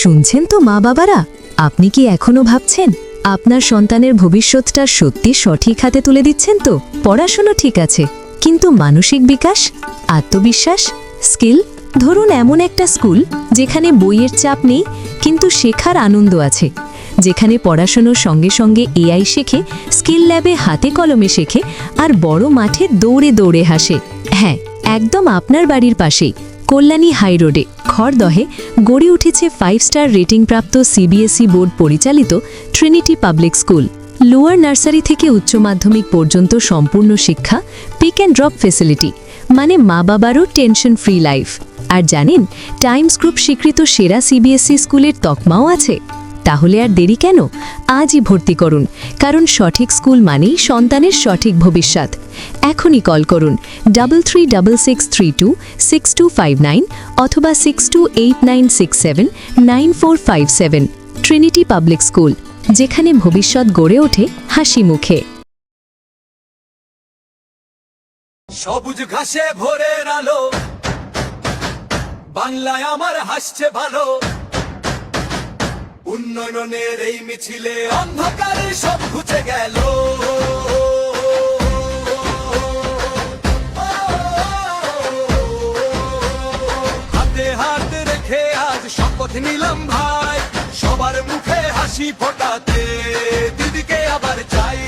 শুনছেন তো মা বাবারা, আপনি কি এখনো ভাবছেন আপনার সন্তানের ভবিষ্যৎটা সত্যি সঠিক হাতে তুলে দিচ্ছেন তো? পড়াশোনা ঠিক আছে, কিন্তু মানসিক বিকাশ, আত্মবিশ্বাস, স্কিল। ধরুন এমন একটা স্কুল যেখানে বইয়ের চাপ নেই কিন্তু শেখার আনন্দ আছে, যেখানে পড়াশোনার সঙ্গে সঙ্গে এআই শেখে, স্কিল ল্যাবে হাতে কলমে শেখে, আর বড় মাঠে দৌড়ে দৌড়ে হাসে। হ্যাঁ, একদম আপনার বাড়ির পাশেই কল্যাণী হাই রোডে খড়দহে গড়ে উঠেছে 5 স্টার রেটিংপ্রাপ্ত সিবিএসই বোর্ড পরিচালিত Trinity public school. Lower nursery থেকে উচ্চ মাধ্যমিক পর্যন্ত সম্পূর্ণ শিক্ষা, পিক অ্যান্ড ড্রপ ফেসিলিটি, মানে মা বাবারও টেনশন ফ্রি লাইফ। আর জানেন, টাইমস গ্রুপ স্বীকৃত সেরা সিবিএসই স্কুলের তকমাও আছে। তাহলে আর দেরি কেন? আজই ভর্তি করুন, কারণ সঠিক স্কুল মানেই সন্তানের সঠিক ভবিষ্যৎ। এখনই কল করুন 3366326259 অথবা 6289679457। ট্রিনিটি পাবলিক স্কুল, যেখানে ভবিষ্যৎ গড়ে ওঠে হাসি মুখে। সবুজ ঘাসে ভোরের আলো, বাংলায় আমার হাসছে ভালো। উন্নয়নের এই মিছিলে অন্ধকারে সব ঘুচে গেল। হাতে হাত রেখে আজ শপথ নিলাম ভাই, সবার মুখে হাসি ফোটাতে দিদিকে আবার চাই।